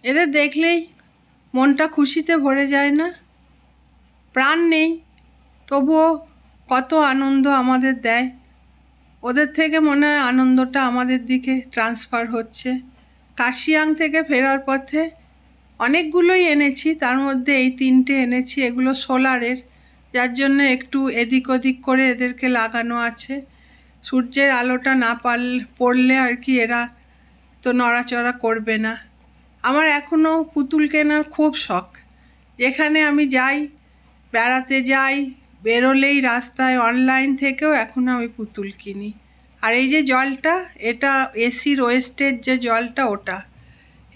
এদের দেখলেই মনটা খুশিতে ভরে যায় না? প্রাণ নেই, তবুও কত আনন্দ আমাদের দেয়। ওদের থেকে মনে হয় আনন্দটা আমাদের দিকে ট্রান্সফার হচ্ছে। কার্শিয়াং থেকে ফেরার পথে অনেকগুলোই এনেছি, তার মধ্যে এই 3টে এনেছি। এগুলো সোলারের, যার জন্য একটু এদিক ওদিক করে এদেরকে লাগানো আছে। সূর্যের আলোটা না পড়লে আর কি এরা তো নড়াচড়া করবে না। আমার এখনও পুতুল কেনার খুব শখ। যেখানে আমি যাই, বেড়াতে যাই, বেরোলেই রাস্তায় অনলাইন থেকেও এখন আমি পুতুল কিনি। আর এই যে জলটা, এটা এসির ওয়েস্টের যে জলটা, ওটা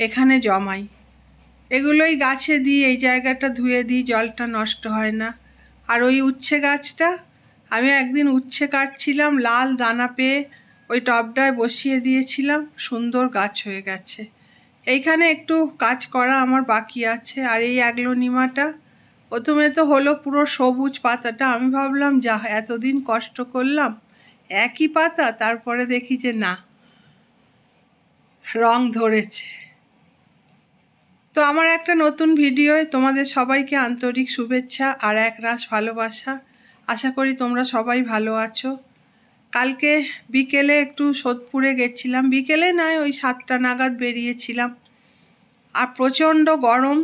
এখানে জমাই। এগুলোই গাছে দিই, এই জায়গাটা ধুয়ে দিই, জলটা নষ্ট হয় না। আর ওই উচ্ছে গাছটা, আমি একদিন উচ্ছে কাটছিলাম, লাল দানা পেয়ে ওই টবটায় বসিয়ে দিয়েছিলাম, সুন্দর গাছ হয়ে গেছে। এইখানে একটু কাজ করা আমার বাকি আছে। আর এই অ্যাগ্লোনিমাটা প্রথমে তো হলো পুরো সবুজ পাতাটা, আমি ভাবলাম যা এতদিন কষ্ট করলাম একই পাতা, তারপরে দেখি যে না, রং ধরেছে। তো আমার একটা নতুন ভিডিওয় তোমাদের সবাইকে আন্তরিক শুভেচ্ছা আর একরাশ ভালোবাসা। আশা করি তোমরা সবাই ভালো আছো। কালকে বিকেলে একটু সোদপুরে গেছিলাম, বিকেলে নয় ওই 7টা নাগাদ বেরিয়েছিলাম। আর প্রচণ্ড গরম,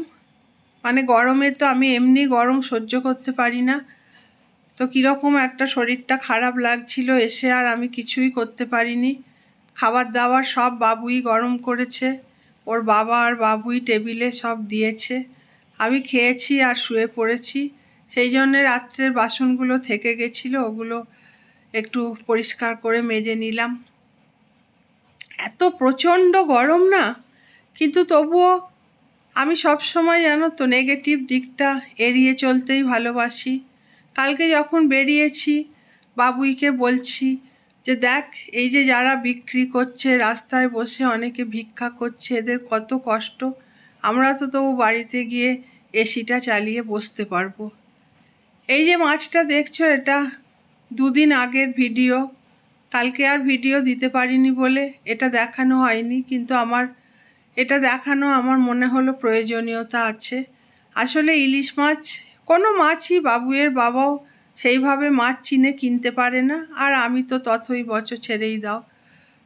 মানে গরমে তো আমি এমনি গরম সহ্য করতে পারি না। তো কীরকম একটা শরীরটা খারাপ লাগছিল, এসে আর আমি কিছুই করতে পারিনি। খাবার দাবার সব বাবুই গরম করেছে, ওর বাবা আর বাবুই টেবিলে সব দিয়েছে। আমি খেয়েছি আর শুয়ে পড়েছি। সেই জন্যে রাত্রের বাসনগুলো থেকে গেছিলো, ওগুলো একটু পরিষ্কার করে মেজে নিলাম। এত প্রচণ্ড গরম না, কিন্তু তবুও আমি সব সময় জানো তো নেগেটিভ দিকটা এড়িয়ে চলতেই ভালোবাসি। কালকে যখন বেরিয়েছি, বাবুইকে বলছি যে দেখ, এই যে যারা বিক্রি করছে, রাস্তায় বসে অনেকে ভিক্ষা করছে, এদের কত কষ্ট। আমরা তো তবু বাড়িতে গিয়ে এসিটা চালিয়ে বসতে পারবো। এই যে মাছটা দেখছো, এটা 2 দিন আগের ভিডিও। কালকে আর ভিডিও দিতে পারিনি বলে এটা দেখানো হয়নি, কিন্তু এটা দেখানো আমার মনে হলো প্রয়োজনীয়তা আছে। আসলে ইলিশ মাছ, কোনো মাছই বাবুয়ের বাবাও সেইভাবে মাছ চিনে কিনতে পারে না, আর আমি তো ততই বছর ছেড়েই দাও।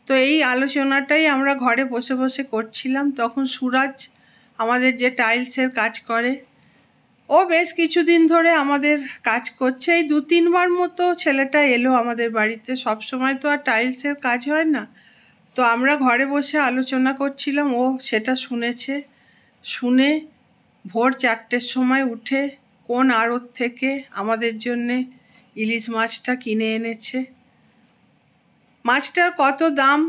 তো এই আলোচনাটাই আমরা ঘরে বসে বসে করছিলাম। তখন সুরাজ, আমাদের যে টাইলসের কাজ করে, ও বেশ কিছুদিন ধরে আমাদের কাজ করছে। এই 2-3 বার মতো ছেলেটা এলো আমাদের বাড়িতে, সব সময় তো আর টাইলসের কাজ হয় না। তো আমরা ঘরে বসে আলোচনা করছিলাম, ও সেটা শুনেছে। শুনে ভোর 4টের সময় উঠে কোন আড়ত থেকে আমাদের জন্যে ইলিশ মাছটা কিনে এনেছে। মাছটার কত দাম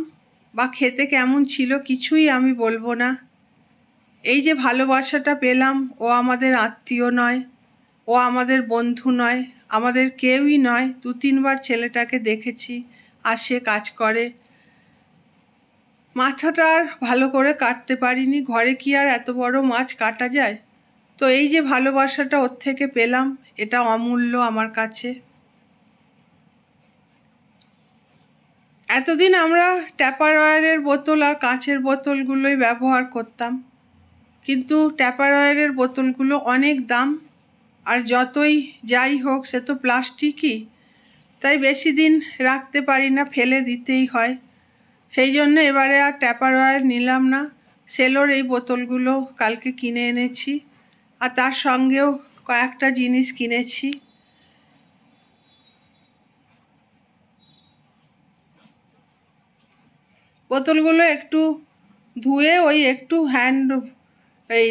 বা খেতে কেমন ছিল কিছুই আমি বলবো না। এই যে ভালোবাসাটা পেলাম, ও আমাদের আত্মীয় নয়, ও আমাদের বন্ধু নয়, আমাদের কেউই নয়। 2-3 বার ছেলেটাকে দেখেছি, আসে, কাজ করে। মাথাটা আর ভালো করে কাটতে পারিনি, ঘরে কি আর এত বড় মাছ কাটা যায়? তো এই যে ভালোবাসাটা ওর থেকে পেলাম, এটা অমূল্য আমার কাছে। এতদিন আমরা ট্যাপারওয়্যারের বোতল আর কাঁচের বোতলগুলোই ব্যবহার করতাম, কিন্তু ট্যাপারওয়্যারের বোতলগুলো অনেক দাম, আর যতই যাই হোক সে তো প্লাস্টিকই, তাই বেশি দিন রাখতে পারি না, ফেলে দিতেই হয়। সেই জন্য এবারে আর ট্যাপারওয়্যার নিলাম না, সেলোর এই বোতলগুলো কালকে কিনে এনেছি। আর তার সঙ্গেও কয়েকটা জিনিস কিনেছি। বোতলগুলো একটু ধুয়ে ওই একটু এই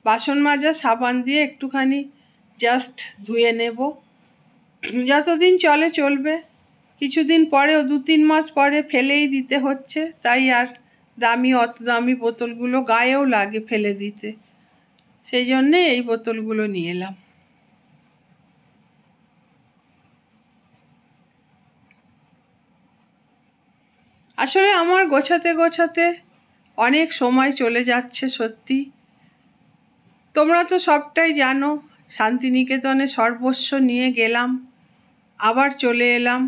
বাসন মাজা সাবান দিয়ে একটুখানি জাস্ট ধুয়ে নেব। যতদিন চলে চলবে, কিছুদিন পরেও 2-3 মাস পরে ফেলেই দিতে হচ্ছে, তাই আর অত দামি বোতলগুলো গায়েও লাগে ফেলে দিতে। সেই জন্যে এই বোতলগুলো নিয়ে এলাম। আসলে আমার গোছাতে গোছাতে অনেক সময় চলে যাচ্ছে সত্যি। তোমরা তো সবটাই জানো, শান্তিনিকেতনে সর্বস্ব নিয়ে গেলাম, আবার চলে এলাম।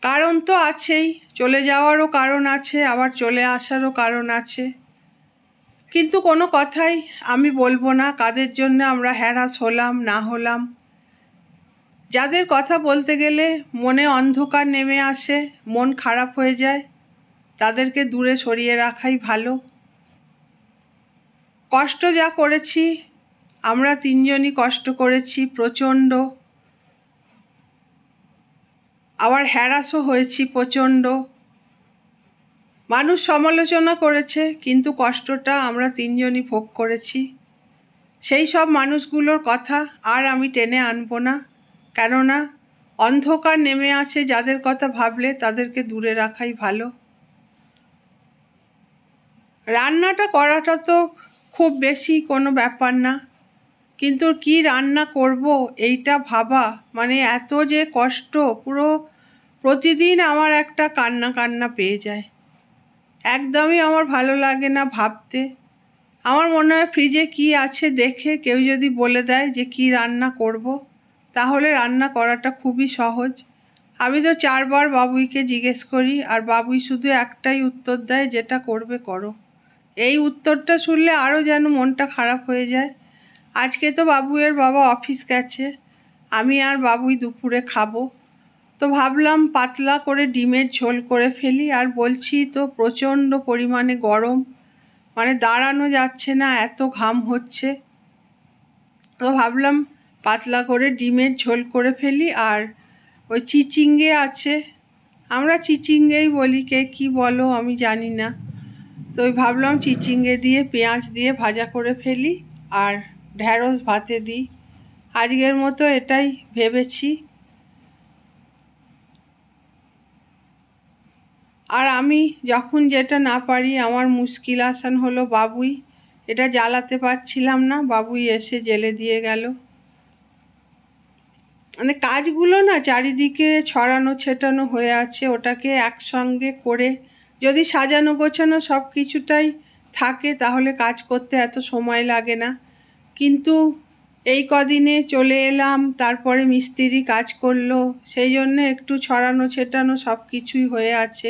কারণ তো আছেই, চলে যাওয়ারও কারণ আছে, আবার চলে আসারও কারণ আছে। কিন্তু কোনো কথাই আমি বলবো না কাদের জন্য আমরা হ্যারাস হলাম না হলাম। যাদের কথা বলতে গেলে মনে অন্ধকার নেমে আসে, মন খারাপ হয়ে যায়, তাদেরকে দূরে সরিয়ে রাখাই ভালো। কষ্ট যা করেছি, আমরা তিনজনই কষ্ট করেছি প্রচণ্ড, আবার হ্যারাসও হয়েছি প্রচণ্ড। মানুষ সমালোচনা করেছে, কিন্তু কষ্টটা আমরা তিনজনই ভোগ করেছি। সেই সব মানুষগুলোর কথা আর আমি টেনে আনবো না, কেননা অন্ধকার নেমে আসে যাদের কথা ভাবলে তাদেরকে দূরে রাখাই ভালো। রান্নাটা করাটা তো খুব বেশি কোনো ব্যাপার না, কিন্তু কি রান্না করব এইটা ভাবা মানে এত যে কষ্ট, পুরো প্রতিদিন আমার একটা কান্না কান্না পেয়ে যায়। একদমই আমার ভালো লাগে না ভাবতে। আমার মনে হয় ফ্রিজে কি আছে দেখে কেউ যদি বলে দেয় যে কি রান্না করব, তাহলে রান্না করাটা খুবই সহজ। আমি তো 4 বার বাবুইকে জিজ্ঞেস করি, আর বাবুই শুধু একটাই উত্তর দেয়, যেটা করবে করো। এই উত্তরটা শুনলে আরও যেন মনটা খারাপ হয়ে যায়। আজকে তো বাবুইয়ের বাবা অফিস গেছে, আমি আর বাবুই দুপুরে খাবো। তো ভাবলাম পাতলা করে ডিমের ঝোল করে ফেলি, আর বলছি তো প্রচণ্ড পরিমাণে গরম, মানে দাঁড়ানো যাচ্ছে না, এত ঘাম হচ্ছে। তো ভাবলাম পাতলা করে ডিমের ঝোল করে ফেলি। আর ওই চিচিঙ্গে আছে, আমরা চিচিঙ্গেই বলি, কে কী বলো আমি জানি না। তো ওই ভাবলাম চিচিঙ্গে দিয়ে পেঁয়াজ দিয়ে ভাজা করে ফেলি আর ঢ্যাঁড়স ভাতে দিই। আজকের মতো এটাই ভেবেছি। আর আমি যখন যেটা না পারি, আমার মুশকিল আসান হলো বাবুই। এটা জ্বালাতে পারছিলাম না, বাবুই এসে জেলে দিয়ে গেল। মানে কাজগুলো না চারিদিকে ছড়ানো ছেটানো হয়ে আছে, ওটাকে একসঙ্গে করে যদি সাজানো গোছানো সব কিছুটাই থাকে তাহলে কাজ করতে এত সময় লাগে না। কিন্তু এই কদিনে চলে এলাম, তারপরে মিস্ত্রি কাজ করলো, সেই জন্য একটু ছড়ানো ছেটানো সব কিছুই হয়ে আছে।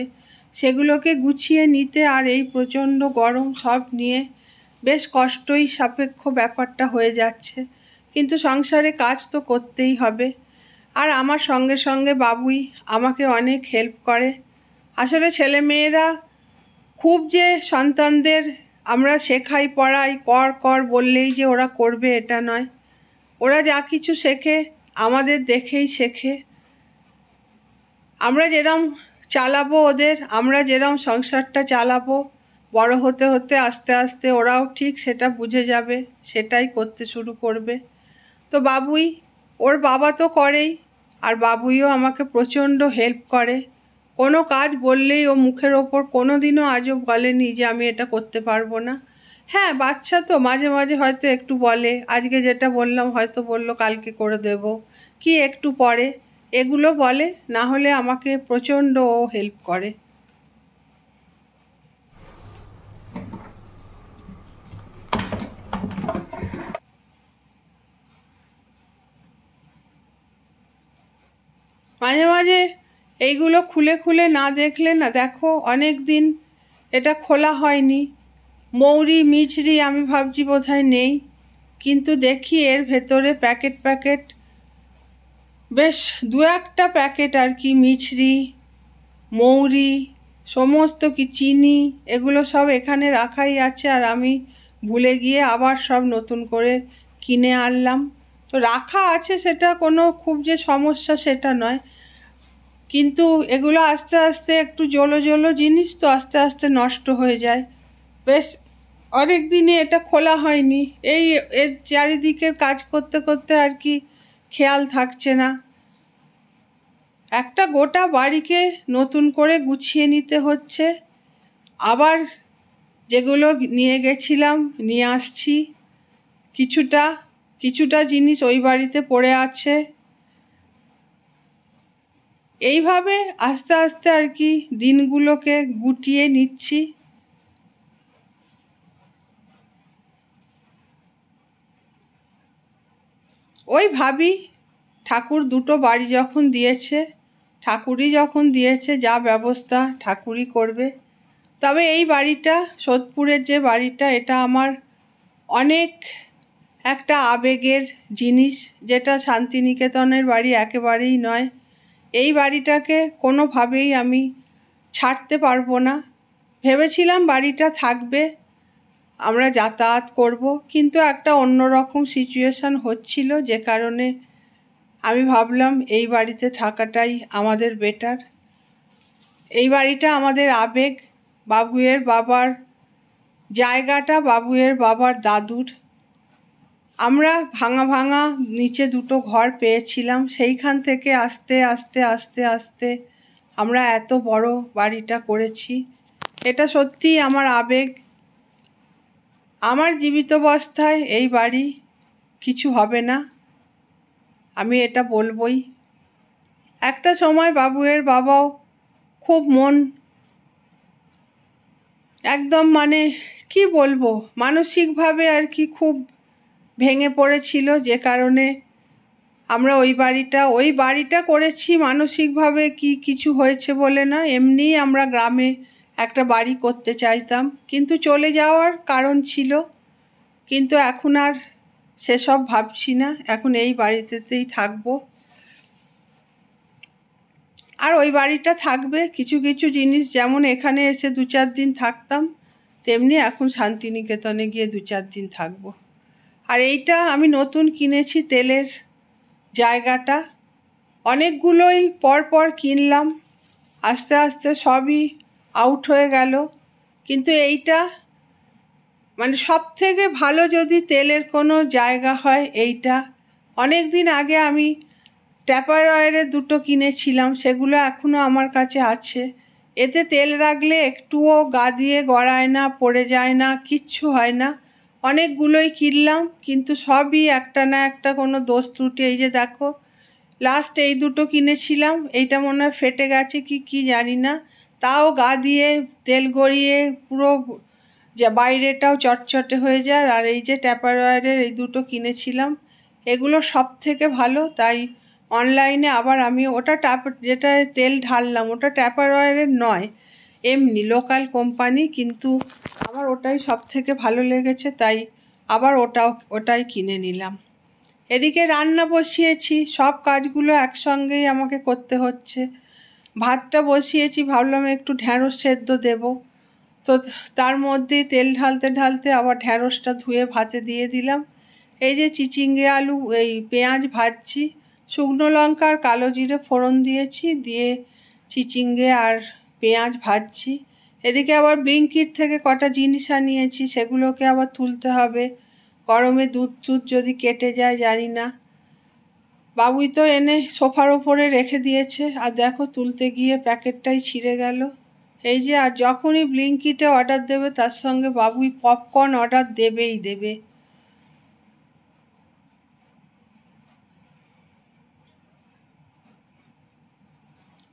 সেগুলোকে গুছিয়ে নিতে আর এই প্রচণ্ড গরম সব নিয়ে বেশ কষ্টই সাপেক্ষ ব্যাপারটা হয়ে যাচ্ছে। কিন্তু সংসারে কাজ তো করতেই হবে। আর আমার সঙ্গে সঙ্গে বাবুই আমাকে অনেক হেল্প করে। আসলে ছেলে মেয়েরা খুব যে সন্তানদের আমরা শেখাই পড়াই কর কর বললেই যে ওরা করবে এটা নয়, ওরা যা কিছু শেখে আমাদের দেখেই শেখে। আমরা যেরম চালাবো ওদের, আমরা যেরম সংসারটা চালাবো, বড় হতে হতে আস্তে আস্তে ওরাও ঠিক সেটা বুঝে যাবে, সেটাই করতে শুরু করবে। তো বাবুই, ওর বাবা তো করেই, আর বাবুইও আমাকে প্রচণ্ড হেল্প করে। কোনো কাজ বললেই ও মুখের ওপর কোনো দিনও আজও বলেনি যে আমি এটা করতে পারবো না। হ্যাঁ, বাচ্চা তো মাঝে মাঝে হয়তো একটু বলে, আজকে যেটা বললাম হয়তো বলল কালকে করে দেব, কি একটু পরে, এগুলো বলে। না হলে আমাকে প্রচণ্ড ও হেল্প করে। মাঝে মাঝে এইগুলো খুলে খুলে না দেখলে না, দেখো অনেক দিন এটা খোলা হয়নি। মৌরি মিছরি আমি ভাবছি বোধহয় নেই, কিন্তু দেখি এর ভেতরে প্যাকেট প্যাকেট বেশ 2-1টা প্যাকেট আর কি, মিছরি মৌরি সমস্ত কি চিনি, এগুলো সব এখানে রাখাই আছে। আর আমি ভুলে গিয়ে আবার সব নতুন করে কিনে আনলাম। তো রাখা আছে, সেটা কোনো খুব যে সমস্যা সেটা নয়, কিন্তু এগুলো আস্তে আস্তে একটু জলো জলো জিনিস তো আস্তে আস্তে নষ্ট হয়ে যায়। বেশ অনেক দিনে এটা খোলা হয়নি, এই এর চারিদিকের কাজ করতে করতে আর কি খেয়াল থাকছে না। একটা গোটা বাড়িকে নতুন করে গুছিয়ে নিতে হচ্ছে। আবার যেগুলো নিয়ে গেছিলাম নিয়ে আসছি, কিছুটা কিছুটা জিনিস ওই বাড়িতে পড়ে আছে। এইভাবে আস্তে আস্তে আর কি দিনগুলোকে গুটিয়ে নিচ্ছি। ওই ভাবি ঠাকুর দুটো বাড়ি যখন দিয়েছে, ঠাকুরই যখন দিয়েছে, যা ব্যবস্থা ঠাকুরই করবে। তবে এই বাড়িটা, সোদপুরের যে বাড়িটা, এটা আমার অনেক একটা আবেগের জিনিস, যেটা শান্তিনিকেতনের বাড়ি একেবারেই নয়। এই বাড়িটাকে কোনোভাবেই আমি ছাড়তে পারবো না। ভেবেছিলাম বাড়িটা থাকবে, আমরা যাতায়াত করব, কিন্তু একটা অন্যরকম সিচুয়েশন হচ্ছিল, যে কারণে আমি ভাবলাম এই বাড়িতে থাকাটাই আমাদের বেটার। এই বাড়িটা আমাদের আবেগ, বাবুয়ের বাবার জায়গাটা, বাবুয়ের বাবার দাদুর। আমরা ভাঙা ভাঙা নিচে দুটো ঘর পেয়েছিলাম, সেইখান থেকে আস্তে আস্তে আস্তে আস্তে আমরা এত বড় বাড়িটা করেছি। এটা সত্যিই আমার আবেগ। আমার জীবিতাবস্থায় এই বাড়ি কিছু হবে না, আমি এটা বলবই। একটা সময় বাবুয়ের বাবাও খুব মন একদম, মানে কি বলবো, মানসিকভাবে আর কি খুব ভেঙে পড়েছিল, যে কারণে আমরা ওই বাড়িটা করেছি মানসিকভাবে। কি কিছু হয়েছে বলে না, এমনিই আমরা গ্রামে একটা বাড়ি করতে চাইতাম, কিন্তু চলে যাওয়ার কারণ ছিল। কিন্তু এখন আর সেসব ভাবছি না, এখন এই বাড়িতেই থাকবো। আর ওই বাড়িটা থাকবে, কিছু কিছু জিনিস যেমন এখানে এসে 2-4 দিন থাকতাম, তেমনি এখন শান্তিনিকেতনে গিয়ে 2-4 দিন থাকবো। আর এইটা আমি নতুন কিনেছি, তেলের জায়গাটা। অনেকগুলোই পর কিনলাম, আস্তে আস্তে সবই আউট হয়ে গেল। কিন্তু এইটা মানে সব থেকে ভালো যদি তেলের কোনো জায়গা হয় এইটা। অনেক দিন আগে আমি ট্যাপারওয়্যারের 2টো কিনেছিলাম, সেগুলো এখনও আমার কাছে আছে। এতে তেল রাখলে একটুও গা দিয়ে গড়ায় না, পড়ে যায় না, কিচ্ছু হয় না। অনেকগুলোই কিনলাম, কিন্তু সবই একটা না একটা কোনো দোষ ত্রুটি। এই যে দেখো, লাস্ট এই 2টো কিনেছিলাম, এইটা মনে হয় ফেটে গেছে কি জানি না, তাও গা দিয়ে তেল গড়িয়ে পুরো যে বাইরেটাও চটচটে হয়ে যায়। আর এই যে ট্যাপারওয়্যারের এই 2টো কিনেছিলাম, এগুলো সব থেকে ভালো। তাই অনলাইনে আবার আমি ওটা যেটা তেল ঢাললাম, ওটা ট্যাপারওয়্যারের নয়, এমনি লোকাল কোম্পানি, কিন্তু আমার ওটাই সব থেকে ভালো লেগেছে, তাই আবার ওটাই কিনে নিলাম। এদিকে রান্না বসিয়েছি, সব কাজগুলো একসঙ্গেই আমাকে করতে হচ্ছে। ভাতটা বসিয়েছি, ভাবলাম একটু ঢ্যাঁড়স সেদ্ধ দেব, তো তার মধ্যেই তেল ঢালতে ঢালতে আবার ঢ্যাঁড়সটা ধুয়ে ভাতে দিয়ে দিলাম। এই যে চিচিঙ্গে আলু, এই পেঁয়াজ ভাজছি, শুকনো লঙ্কা আর কালো জিরে ফোড়ন দিয়েছি, দিয়ে চিচিঙ্গে আর পেঁয়াজ ভাজছি। এদিকে আবার ব্লিঙ্কিট থেকে কটা জিনিস আনিয়েছি, সেগুলোকে আবার তুলতে হবে। গরমে দুধ যদি কেটে যায় জানি না। বাবুই তো এনে সোফার ওপরে রেখে দিয়েছে, আর দেখো তুলতে গিয়ে প্যাকেটটাই ছিঁড়ে গেল। এই যে, আর যখনই ব্লিঙ্কিটে অর্ডার দেবে তার সঙ্গে বাবুই পপকর্ন অর্ডার দেবেই দেবে।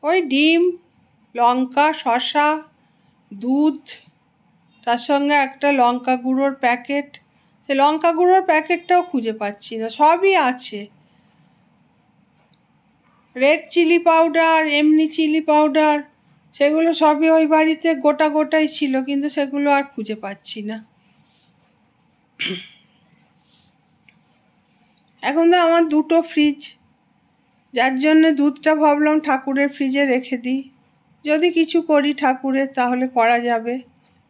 ওই ডিম, লঙ্কা, শসা, দুধ, তার সঙ্গে একটা লঙ্কা গুঁড়োর প্যাকেট। সে লঙ্কা গুঁড়োর প্যাকেটটাও খুঁজে পাচ্ছি না, সবই আছে। রেড চিলি পাউডার, এমনি চিলি পাউডার, সেগুলো সবই ওই বাড়িতে গোটাই ছিল, কিন্তু সেগুলো আর খুঁজে পাচ্ছি না। এখন তো আমার 2টো ফ্রিজ, যার জন্য দুধটা ভাবলাম ঠাকুরের ফ্রিজে রেখে দিই। যদি কিছু করি ঠাকুরের, তাহলে করা যাবে।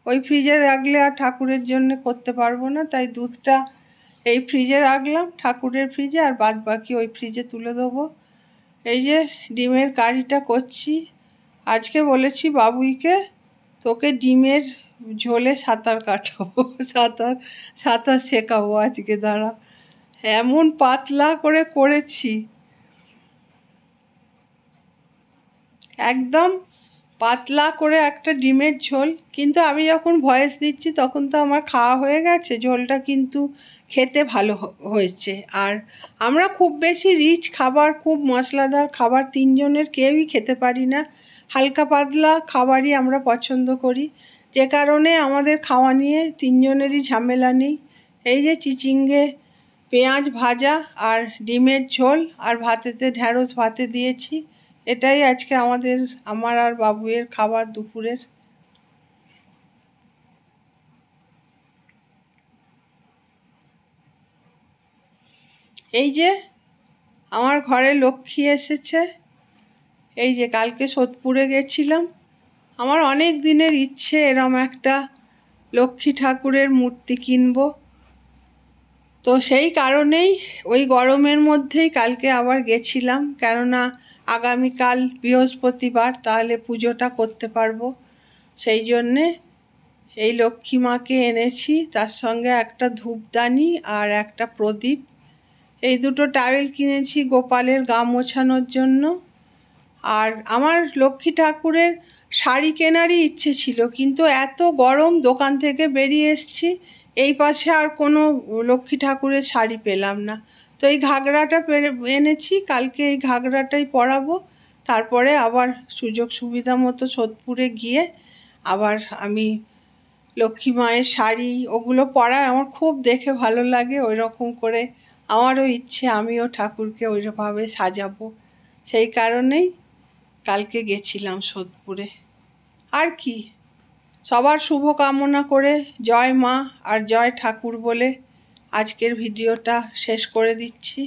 ওই ফ্রিজে রাখলে আর ঠাকুরের জন্য করতে পারবো না, তাই দুধটা এই ফ্রিজে রাখলাম, ঠাকুরের ফ্রিজে, আর বাদ বাকি ওই ফ্রিজে তুলে দেবো। এই যে ডিমের কারিটা করছি। আজকে বলেছি বাবুইকে, তোকে ডিমের ঝোলে সাঁতার কাটাবো, সাঁতার শেখাবো আজকে, দাঁড়া। এমন পাতলা করে করেছি, একদম পাতলা করে একটা ডিমের ঝোল। কিন্তু আমি যখন ভয়েস দিচ্ছি তখন তো আমার খাওয়া হয়ে গেছে, ঝোলটা কিন্তু খেতে ভালো হয়েছে। আর আমরা খুব বেশি রিচ খাবার, খুব মশলাদার খাবার 3 জনের কেউই খেতে পারি না। হালকা পাতলা খাবারই আমরা পছন্দ করি, যে কারণে আমাদের খাওয়া নিয়ে 3 জনেরই ঝামেলা নেই। এই যে চিচিঙ্গে পেঁয়াজ ভাজা আর ডিমের ঝোল, আর ভাতেতে ঢ্যাঁড়স ভাতে দিয়েছি, এটাই আজকে আমার আর বাবুয়ের খাবার দুপুরের। এই যে আমার ঘরে লক্ষ্মী এসেছে। এই যে কালকে সোদপুরে গেছিলাম। আমার অনেক দিনের ইচ্ছে এরম একটা লক্ষ্মী ঠাকুরের মূর্তি কিনবো। তো সেই কারণেই ওই গরমের মধ্যেই কালকে আবার গেছিলাম, কেননা আগামীকাল বৃহস্পতিবার, তাহলে পুজোটা করতে পারবো। সেই জন্যে এই লক্ষ্মী মাকে এনেছি, তার সঙ্গে একটা ধূপদানি আর একটা প্রদীপ। এই দুটো টাওয়েল কিনেছি গোপালের গা মোছানোর জন্য। আর আমার লক্ষ্মী ঠাকুরের শাড়ি কেনারই ইচ্ছে ছিল, কিন্তু এত গরম, দোকান থেকে বেরিয়ে এসেছি, এই পাশে আর কোনো লক্ষ্মী ঠাকুরের শাড়ি পেলাম না। তো এই ঘাগরাটা এনেছি, কালকে এই ঘাগরাটাই পরাবো। তারপরে আবার সুযোগ সুবিধা মতো সোদপুরে গিয়ে আবার আমি লক্ষ্মী মায়ের শাড়ি ওগুলো পরায় আমার খুব দেখে ভালো লাগে। ওই রকম করে আমারও ইচ্ছে আমিও ঠাকুরকে ওইভাবে সাজাবো। সেই কারণেই কালকে গেছিলাম সোদপুরে। আর কি, সবার শুভ কামনা করে জয় মা আর জয় ঠাকুর বলে আজকের ভিডিওটা শেষ করে দিচ্ছি।